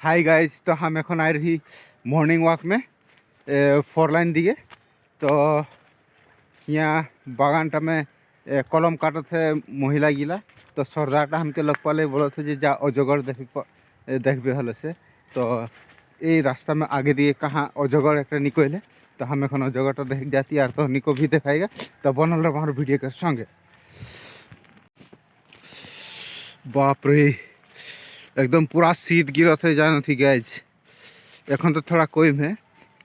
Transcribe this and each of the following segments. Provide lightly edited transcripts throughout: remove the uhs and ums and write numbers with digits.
Hi guys, तो हम এখন आए रही मॉर्निंग वॉक में 4 लाइन दिए। तो यहाँ बागानटा में कलम काटते महिला गिला। तो सरदारटा हमके लग पाले बोला थे जा अजगर देखबे हल से। तो ये रास्ता में आगे दिए कहाँ अजगर एक निकले। तो हम এখন अजगरटा देख जाती और तो निको भी देखाएगा। तो बनल रहा हमारे वीडियो के संगे। बाप रे, एकदम पूरा शीत गिरत है जान थी गैज। एखन तो थोड़ा कोई है,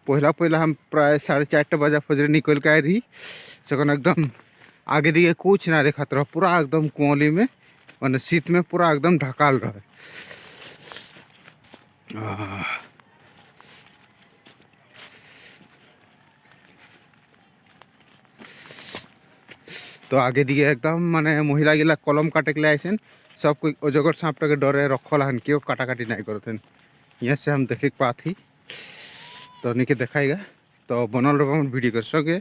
पहला पहला हम प्राय 4:30 बजे फजरे निकल के आए रही। सगन एकदम आगे दिए कुछ ना देखा रहा, पूरा एकदम कोहली में मैंने शीत में पूरा एकदम ढकाल रहा। तो आगे दिए एकदम माने महिला गिला कलम काटे के लिए आइसेन। सब कोई अजगर सांपटा के डरे रखल हन, क्यों काटाकाटी नहीं करते। यहाँ से हम देखे पाती तो निके देखाएगा। तो बनल रहा वीडियो कर सके।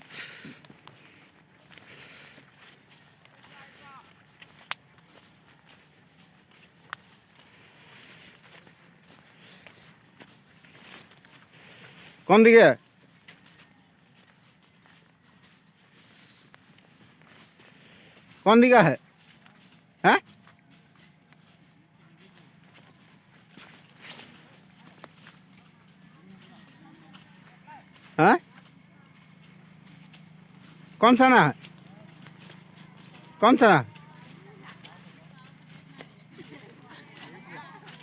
कौन दिखे कौन दिखा है? हैं? हैं? कौन सा ना है? कौन सा ना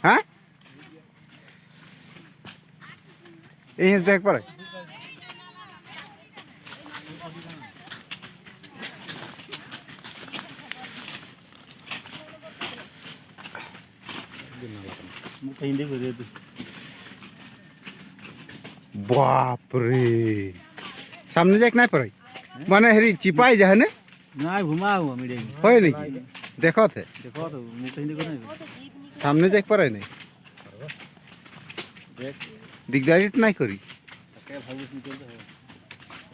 है? यहीं देख पर बाप रे, सामने जाके नहीं पड़े माने हेरी चिपाई जा है ने ना घुमा हुआ मीडिया में होय नहीं देखो थे देखो तो मुंह कहीं देखो नहीं सामने जाके पड़े नहीं देख दिगदारी तो नहीं करी। क्या भाई उसमें चलता है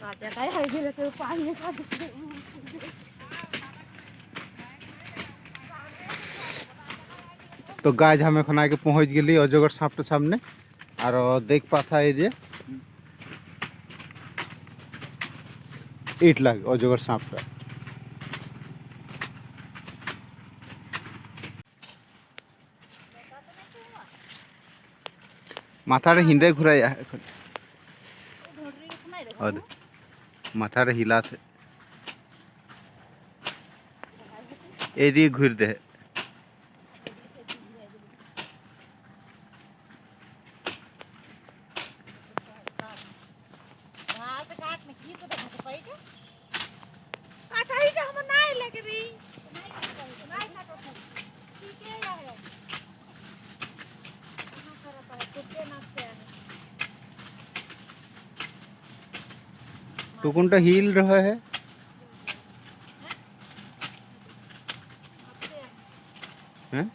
आता काय हाय गेलं ते पाणी खात तो गाज हम এখন आके पहुंच गई अजगर सांप सामने। और देख पाता है जे ईट लाग अजगर सांप का माथा हिंदे घुराया है और माथा हिला थे एदी घुर दे। तो कौनटा हिल रहा है? हैं?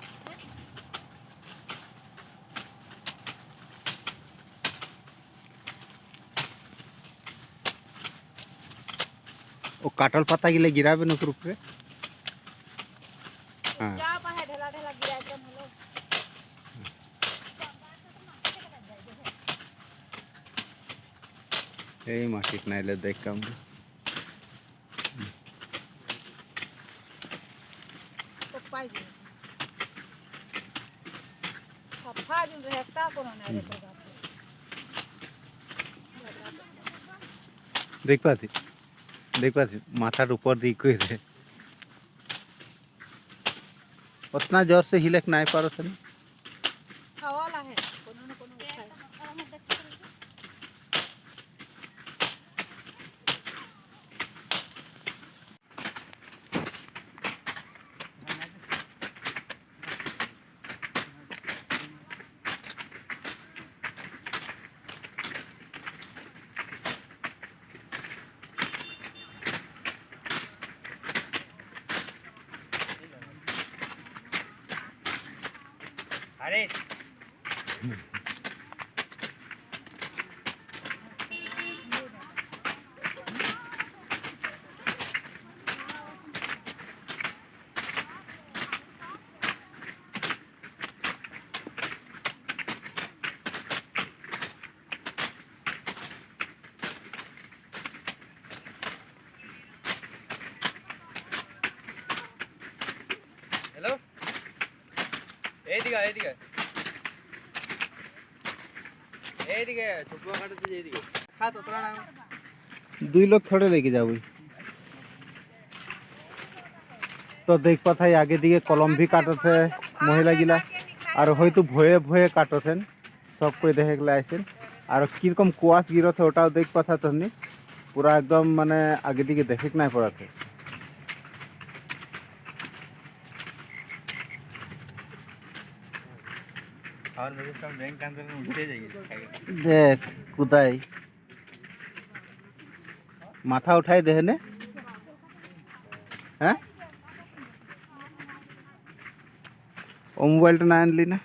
वो काटल पत्ता गिले गिराबे न ऊपर ऊपर। हाँ जा पाहे ढेला ढेला गिरायचं म्हणलं यही माटिक नहीं ले देख कम तो पाहिजे सफा जून रहता कोनो नाही रे तो देख पाती माथा ऊपर दी कोई रहे उतना जोर से हिलक नहीं पारो थे। हवाला आहे कोनो न कोनो उठाय अरे এইদিকে এইদিকে এইদিকে ছোটুয়া কাটতে এইদিকে খা তো তোরা না 2 लोग थोड़े लेके जाओ तो देख पाता है आगे दिए कलम भी काटते महिला गिला और হয়তো ভয়ে ভয়ে কাটতেন সব কই দেখে গেলে আইছেন আর কিরকম কুয়াশ গিরতে ওটাও দেখ পাতা তনি পুরা একদম মানে আগে দিকে দেখে নাই পড়াতে और मेरे सब बैंक के अंदर में उठे जाइए देख कुदाई माथा उठाई देहने हैं ओ मोबाइल तो ना आनली ना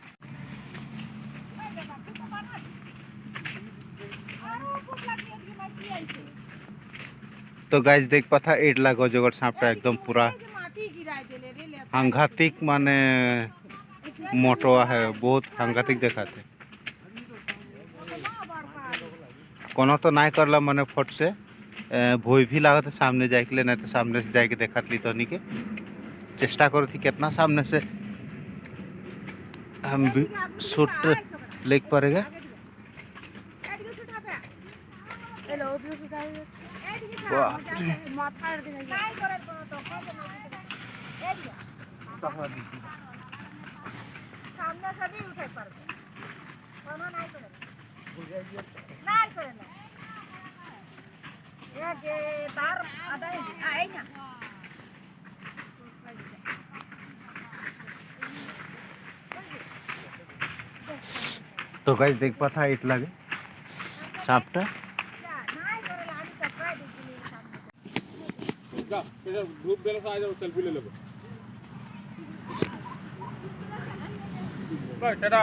तो गाइस देख पाथा 8 लाख अजगर सांपटा एकदम पूरा सांघातिक माने मोटो है बहुत सांघातिक देखाते कोनो तो नहीं करला माने फट से भय भी लागत सामने जाइके नहीं तो सामने से जाके देखा ली तो नहीं के चेष्टा करो थी कितना सामने से हम भी शूट लेक पड़ेगा सामने से भी उठे पर कोनो नहीं करे नहीं करे ये के तार आधा आए ना तो गाइस देख पाता 8 लागे सांपटा ग्रुप बेला से आ जाओ सेल्फी ले लेबो भाई सेटा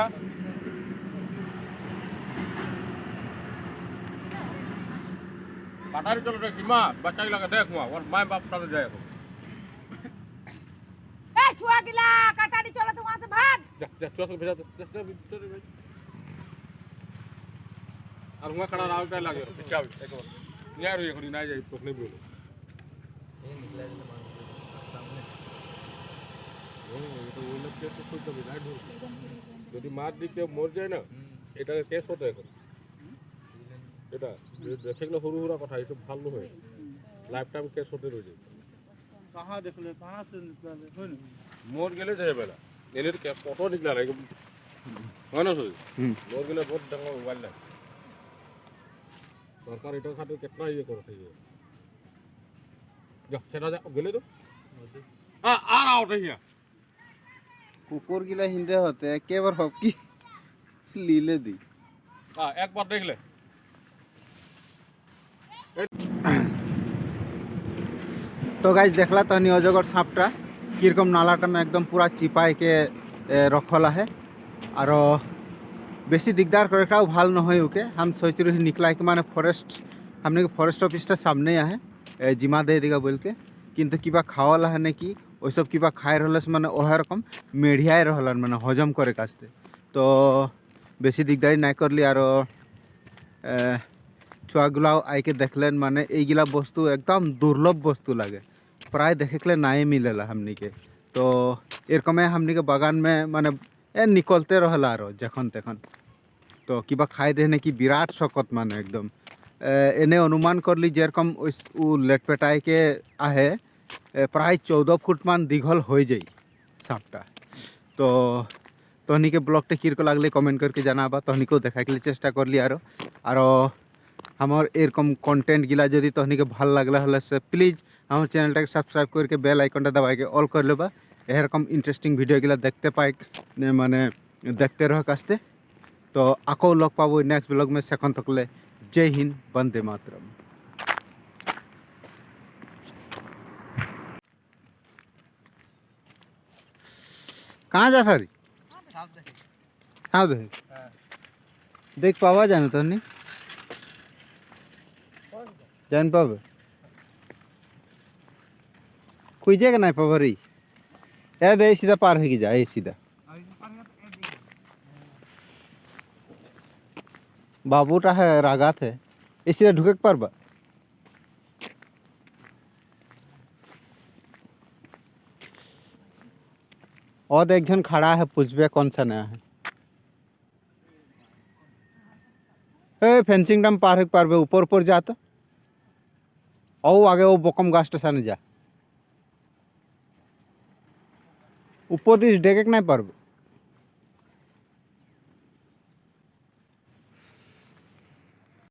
पाटारी चलो रे सीमा बच्चा लगा देख हुआ और माय बाप साथ जाए ए छुआ गिला कटारी चलो तू वहां से भाग जा जा चलो भेजा दे और हुआ खड़ा राव का लागे क्या एक बार यार ये कोनी ना जाए तो नहीं बोलो যদি মার দিকে মর যায় না এটাকে কেস হতে এখন এটা দেখে গেলে সরু সুরা কথা এইসব ভাল নহয় লাইফ টাইম কেস হতে রয়েছে कहाँ देख ले कहाँ से निकला ले हो মর গেলে যাবে বেলা এনে কত নিকলা লাগে হয় না সই মর গেলে বহুত ডাঙর মোবাইল লাগে সরকার এটা খাতে কেতনা ইয়ে করে থাকে যা সেটা যা গেলে তো আর আউট হিয়া कुकुर गिला हिंदे होते हैं के बार हॉकी लीले दी एक बार देख ले तो गाइस देखला तो अजगर सांपटा किरकम नालाटा में एकदम पूरा चिपाई के रखला है और बेसी दिकदार करेटाও ভাল নহয় ওকে हम सोच रहे निकला के माने फॉरेस्ट हमने फॉरेस्ट ऑफिसटा सामने है जिमा दे देगा बोल के किंतु किबा खावाला है ने कि ওই সব কিবা খাই রহলে মানে ওহা রকম মেঢ়িয়াই রহলান মানে হজম করে কাছতে তো বেশি দিকদারি নাই করলি আর ছুয়াগুলাও আইকে দেখলেন মানে এইগুলা বস্তু একদম দুর্লভ বস্তু লাগে প্রায় দেখলে নাই মিলেলা हमनी के तो এরকমে हमनी के বাগান में মানে নিকলতে রহলা আর যখন তখন তো কিবা খাই দেনে কি বিরাট শকত মানে একদম এনে অনুমান করলি যেরকম ও লেটপেটাইকে আহে प्राय 14 फुट मान दीघल हो जाए सांपटा तो तहनी के ब्लॉगटा किरको लगले कमेंट करके जानाबा तहनी को देखा के चेष्टा कर ली आरो हमार एरकम कंटेंट गिला जदि तहनी के भल लगला हले से प्लीज हमार चैनल के सब्सक्राइब करके बेल आइकनटा दबाई के ऑल कर लेबा एरकम इंटरेस्टिंग वीडियो गिला देखते पाए माने देखते रह कास्ते तो आको लग पाबो नेक्स्ट ब्लॉग में सेकंड तकले जय हिंद वंदे मातरम कहाँ जा सारी हाँ देख पावा जाने तो नहीं जान पावे कोई जगह नहीं पावा रही ए दे सीधा पार है कि जा ए सीधा बाबूटा है रागात है ए सीधा ढुके पारबा और एक जन खड़ा है, पूछबे कौन सा नया है। ए फेंसिंग डाम पार हो पारबे, ऊपर ऊपर जा तो ओ आगे वो बकम गाछ स्टेशन जा, ऊपर दिस डेके नहीं पारबे।